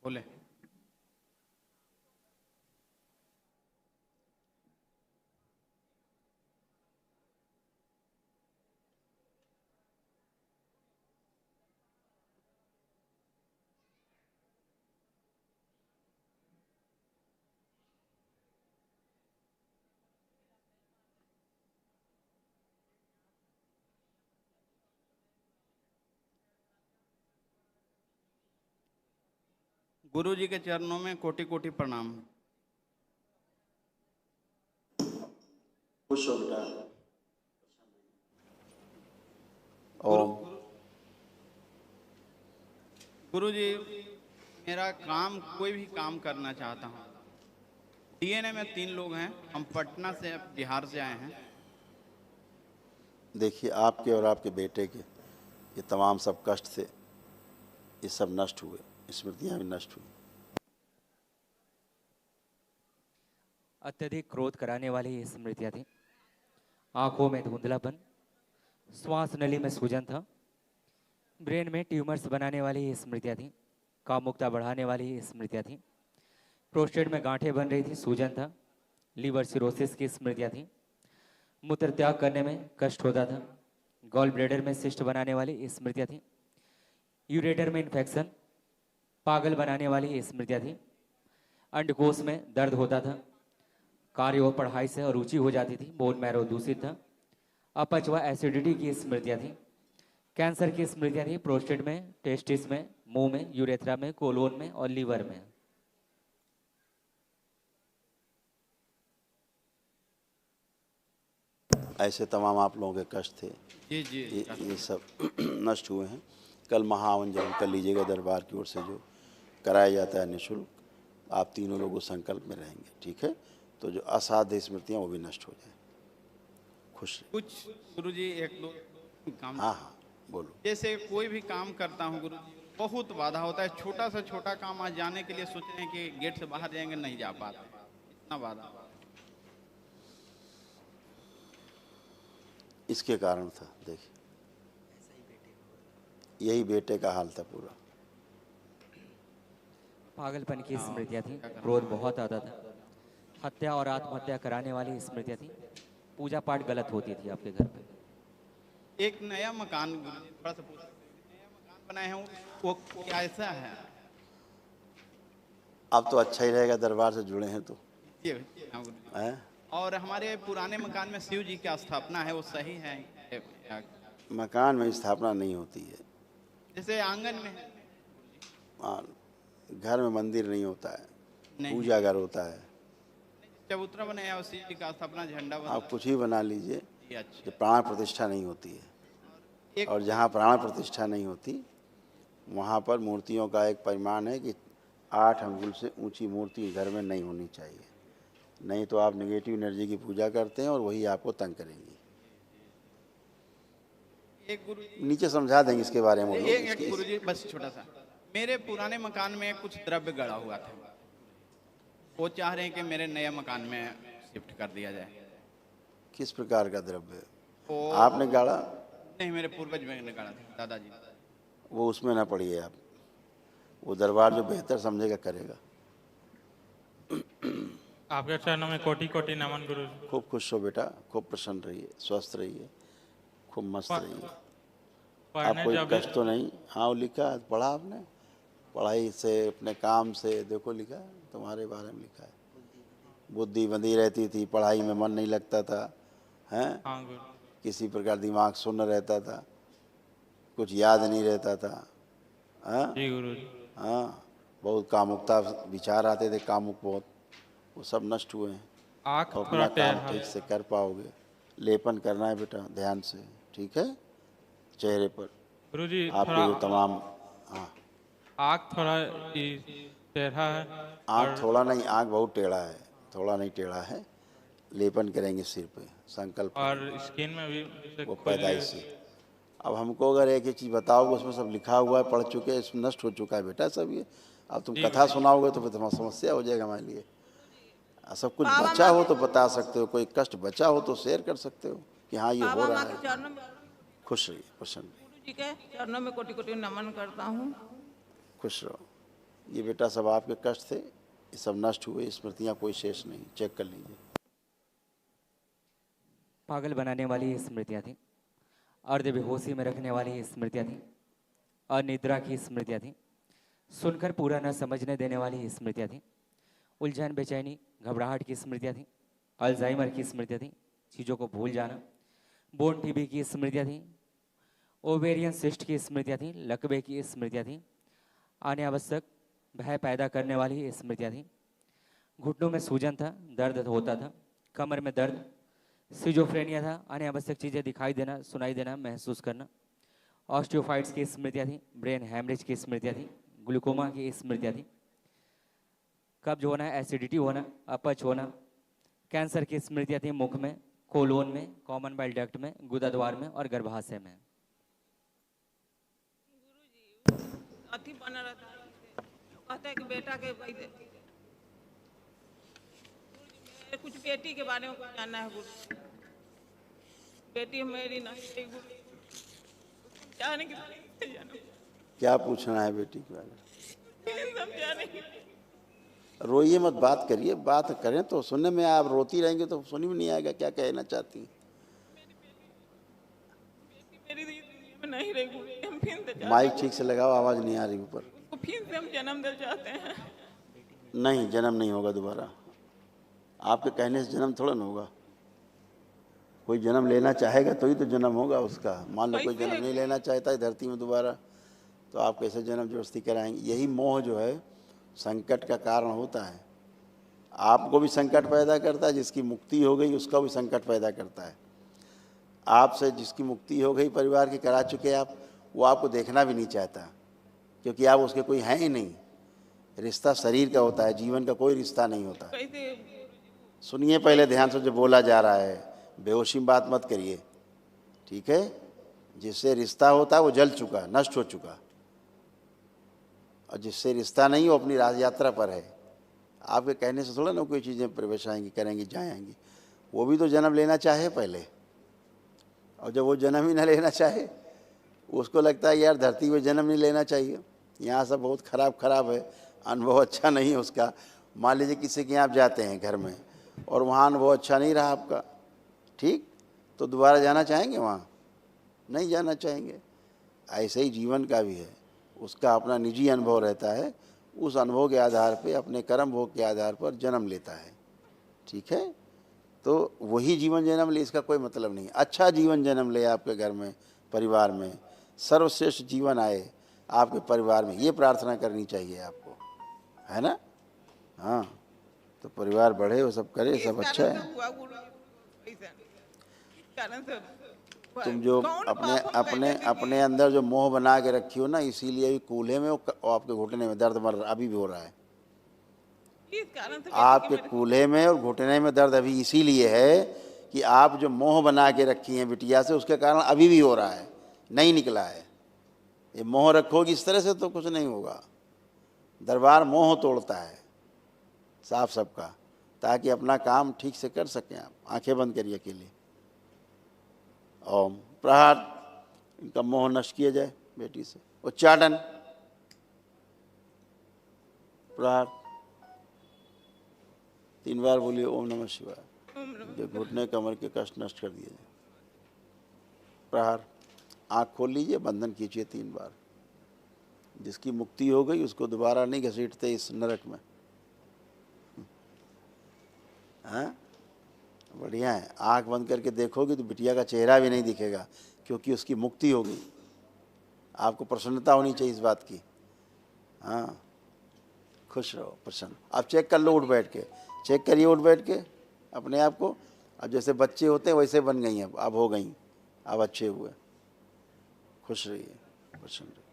बोले। गुरु जी के चरणों में कोटि कोटि प्रणाम। खुश हो बेटा। गुरु ओम। गुरु जी, मेरा काम कोई भी काम करना चाहता हूँ। डीएनए में 3 लोग हैं, हम पटना से बिहार से आए हैं। देखिए, आपके और आपके बेटे के ये तमाम सब कष्ट थे, ये सब नष्ट हुए, स्मृतियाँ भी नष्ट हुई। अत्यधिक क्रोध कराने वाली ये स्मृतियाँ थी। आंखों में धुंधलापन, श्वास नली में सूजन था, ब्रेन में ट्यूमर्स बनाने वाली ये स्मृतियाँ थी, कामुकता बढ़ाने वाली ये स्मृतियाँ थी, प्रोस्टेट में गांठें बन रही थी, सूजन था, लीवर सिरोसिस की स्मृतियाँ थी, मूत्र त्याग करने में कष्ट होता था, गॉल ब्लैडर में सिस्ट बनाने वाली ये स्मृतियाँ थी, यूरेटर में इन्फेक्शन, पागल बनाने वाली ये स्मृतियाँ थी, अंडकोश में दर्द होता था, कार्य और पढ़ाई से अरुचि हो जाती थी, बोन मैरो दूषित था, अपच व एसिडिटी की स्मृतियाँ थी, कैंसर की स्मृतियाँ थी, प्रोस्टेट में, टेस्टिस में, मुंह में, यूरेथ्रा में, कोलोन में और लीवर में। ऐसे तमाम आप लोगों के कष्ट थे, जी जी। ये सब नष्ट हुए हैं। कल महावन जरूर कर लीजिएगा, दरबार की ओर से जो कराया जाता है निःशुल्क। आप तीनों लोग उस संकल्प में रहेंगे, ठीक है? तो जो असाध्य स्मृतियाँ वो भी नष्ट हो जाए। खुश रहिए। कुछ गुरु जी एक दो काम, हाँ हाँ, बोलो। जैसे कोई भी काम करता हूँ गुरु जी, बहुत बाधा होता है। छोटा से छोटा काम आज जाने के लिए सोच रहे हैं कि गेट से बाहर जाएंगे, नहीं जा पाते, इतना बाधा। इसके कारण था, देखिए, यही बेटे का हाल था पूरा। पागलपन की स्मृतियाँ थी, क्रोध बहुत आता था, हत्या और आत्महत्या कराने वाली स्मृतियाँ थी, पूजा पाठ गलत होती थी आपके घर पे। एक नया मकान गुरु जी, थोड़ा सा पूछ सकते हैं? नया मकान बनाए हैं, वो क्या ऐसा है? अब तो अच्छा ही रहेगा, दरबार से जुड़े हैं तो। जी हाँ गुरु जी। हैं? और हमारे पुराने मकान में शिव जी की स्थापना है, वो सही है? मकान में स्थापना नहीं होती है। जैसे आंगन में है गुरु जी। हाँ, घर में मंदिर नहीं होता है, नहीं, पूजा घर होता है। चबूतरा बनाया है, शिव जी का स्थापना, झंडा बना। आप कुछ ही बना लीजिए, जी अच्छा। जो प्राण प्रतिष्ठा नहीं होती है। एक और जहाँ प्राण प्रतिष्ठा नहीं होती वहाँ पर मूर्तियों का एक परिमाण है कि 8 अंगुल से ऊंची मूर्ति घर में नहीं होनी चाहिए, नहीं तो आप नेगेटिव एनर्जी की पूजा करते हैं और वही आपको तंग करेंगी। एक गुरु जी, नीचे समझा देंगे इसके बारे में वो लोग। एक गुरु जी, बस छोटा सा, मेरे पुराने मकान में कुछ द्रव्य गड़ा हुआ था, वो चाह रहे हैं कि मेरे नए मकान में शिफ्ट कर दिया जाए। किस प्रकार का द्रव्य वो आपने गाड़ा? नहीं, मेरे पूर्वज में ने गढ़ा था, दादाजी। वो उसमें ना पड़िए आप, वो दरबार जो बेहतर समझेगा करेगा। आपके चरणों में कोटि कोटि नमन गुरु जी। खूब खुश हो बेटा, खूब प्रसन्न रहिए, स्वस्थ रहिए, खूब मस्त रहिए। पढ़ने आपको जब कष्ट तो नहीं? हाँ, वो लिखा है, पढ़ा आपने? पढ़ाई से, अपने काम से, देखो लिखा है, तुम्हारे बारे में लिखा है। बुद्धि बंधी रहती थी, पढ़ाई में मन नहीं लगता था, हैं? हाँ गुरु। किसी प्रकार दिमाग शून्य रहता था, कुछ याद नहीं रहता था, हाँ? जी गुरु जी। हाँ, बहुत कामुकता विचार आते थे, कामुक बहुत, वो सब नष्ट हुए हैं। आँख और थोड़ा अपना काम टेढ़ा ठीक से कर पाओगे। लेपन करना है बेटा, ध्यान से, ठीक है? चेहरे पर गुरु जी, आपके थोड़ा जो तमाम, हाँ, आँख थोड़ा टेढ़ा है आँख और थोड़ा नहीं, आँख बहुत टेढ़ा है, थोड़ा नहीं टेढ़ा है। लेपन करेंगे सिर पे, संकल्प करेंगे, स्किन में भी जैसे वो खुजली पैदाइश से। अब हमको अगर एक चीज़ बताओगे, उसमें सब लिखा हुआ है, पढ़ चुके हैं, इसमें नष्ट हो चुका है बेटा सब ये। अब तुम जी कथा गुरु। सुनाओगे तो फिर तुम्हारा समस्या हो जाएगा हमारे लिए। सब कुछ बचा हो तो बता सकते हो, कोई कष्ट बचा हो तो शेयर कर सकते हो कि हाँ ये हो बाबा रहा माँ के है। चरणों में, खुश रहिए, प्रसन्न रहिए, गुरु जी के चरणों में कोटि कोटि नमन करता हूँ। खुश रहो। ये बेटा सब आपके कष्ट थे, ये सब नष्ट हुए, स्मृतियाँ कोई शेष नहीं। चेक कर लीजिए। पागल बनाने वाली स्मृतियाँ थी, अर्ध बेहोशी में रखने वाली स्मृतियाँ थी, अनिद्रा की स्मृतियाँ थी, सुनकर पूरा न समझने देने वाली स्मृतियाँ थी, उलझन बेचैनी घबराहट की स्मृतियाँ थी, अल्जाइमर की स्मृतियाँ थी, चीज़ों को भूल जाना, बोन टीबी की स्मृतियाँ थी, ओवेरियन सिस्ट की स्मृतियाँ थी, लकवे की स्मृतियाँ थी, अनावश्यक भय पैदा करने वाली स्मृतियाँ थी, घुटनों में सूजन था, दर्द होता था, कमर में दर्द, सिजोफ्रेनिया था, अनावश्यक चीज़ें दिखाई देना, सुनाई देना, महसूस करना, ऑस्टियोफाइट्स की स्मृतियाँ थी, ब्रेन हैमरेज की स्मृतियाँ थी, ग्लूकोमा की स्मृतियाँ थी, कब्ज होना, एसिडिटी होना, अपच होना, कैंसर की स्मृतियाँ थी मुख में, कोलोन में, कॉमन बाइल डक्ट में, गुदा द्वार में और गर्भाशय में। अथी बना रहता है, कहते हैं कि बेटा के भाई कुछ बेटी के बारे में कुछ जानना है गुरु। बेटी मेरी नहीं है गुरु, जाने की क्या पूछना है बेटी के बारे में? समझा नहीं। रोइए मत, बात करिए, बात करें तो सुनने में। आप रोती रहेंगे तो सुनी में नहीं आएगा क्या कहना चाहती हैं। मेरी दुनिया में नहीं रही गुरु, हम फिर से माइक ठीक से लगाओ, आवाज़ नहीं आ रही ऊपर। उसको फिर से हम जन्म दे चाहते हैं। नहीं, जन्म नहीं होगा दोबारा। आपके कहने से जन्म थोड़ा ना होगा। कोई जन्म लेना चाहेगा तो ही तो जन्म होगा उसका। मान लो कोई कैसे? जन्म नहीं लेना चाहता है धरती में दोबारा, तो आप कैसे जन्म जबरदस्ती कराएंगे? यही मोह जो है संकट का कारण होता है। आपको भी संकट पैदा करता है, जिसकी मुक्ति हो गई उसका भी संकट पैदा करता है। आपसे जिसकी मुक्ति हो गई परिवार की करा चुके आप, वो आपको देखना भी नहीं चाहता, क्योंकि आप उसके कोई हैं ही नहीं। रिश्ता शरीर का होता है, जीवन का कोई रिश्ता नहीं होता। कैसे सुनिए पहले ध्यान से जो बोला जा रहा है, बेहोशी में बात मत करिए, ठीक है? जिससे रिश्ता होता है वो जल चुका, नष्ट हो चुका, और जिससे रिश्ता नहीं वो अपनी राज यात्रा पर है। आपके कहने से थोड़ा ना कोई चीज़ें प्रवेश आएंगी, करेंगी, जाएंगी। वो भी तो जन्म लेना चाहे पहले, और जब वो जन्म ही ना लेना चाहे, उसको लगता है यार धरती में जन्म नहीं लेना चाहिए, यहाँ सब बहुत खराब है, अनुभव अच्छा नहीं है उसका। मान लीजिए किसी के यहाँ आप जाते हैं घर में और वहाँ अनुभव अच्छा नहीं रहा आपका, ठीक, तो दोबारा जाना चाहेंगे वहाँ? नहीं जाना चाहेंगे। ऐसे ही जीवन का भी है, उसका अपना निजी अनुभव रहता है, उस अनुभव के आधार पे, अपने कर्म भोग के आधार पर जन्म लेता है, ठीक है? तो वही जीवन जन्म ले, इसका कोई मतलब नहीं। अच्छा जीवन जन्म ले आपके घर में, परिवार में, सर्वश्रेष्ठ जीवन आए आपके परिवार में, ये प्रार्थना करनी चाहिए आपको, है ना? हाँ, तो परिवार बढ़े, वो सब करे, सब अच्छा है। हुआ गुरु ऐसा कारण से तुम जो अपने अंदर जो मोह बना के रखी हो ना, इसीलिए भी कूल्हे में वो आपके घुटने में दर्द मर अभी भी हो रहा है। इस कारण से आपके कूल्हे में और घुटने में दर्द अभी इसीलिए है कि आप जो मोह बना के रखी हैं बिटिया से, उसके कारण अभी भी हो रहा है, नहीं निकला है। ये मोह रखोगी इस तरह से तो कुछ नहीं होगा। दरबार मोह तोड़ता है साफ सबका, ताकि अपना काम ठीक से कर सकें आप। आंखें बंद करिए अकेले। ओम प्रहार, इनका मोह नष्ट किया जाए बेटी से। उच्चाटन, प्रहार, 3 बार बोलिए ओम नमः शिवाय। जो घुटने कमर के कष्ट नष्ट कर दिए जाए। प्रहार, आँख खोल लीजिए, बंधन खींचिए 3 बार। जिसकी मुक्ति हो गई उसको दोबारा नहीं घसीटते इस नरक में। हाँ, बढ़िया है। आँख बंद करके देखोगे तो बिटिया का चेहरा भी नहीं दिखेगा, क्योंकि उसकी मुक्ति हो गई। आपको प्रसन्नता होनी चाहिए इस बात की। हाँ, खुश रहो, प्रसन्न। आप चेक कर लो, उठ बैठ के चेक करिए, उठ बैठ के अपने आप को। अब जैसे बच्चे होते हैं वैसे बन गई हैं, अब हो गई, अब अच्छे हुए। खुश रहिए, प्रसन्न रहिए।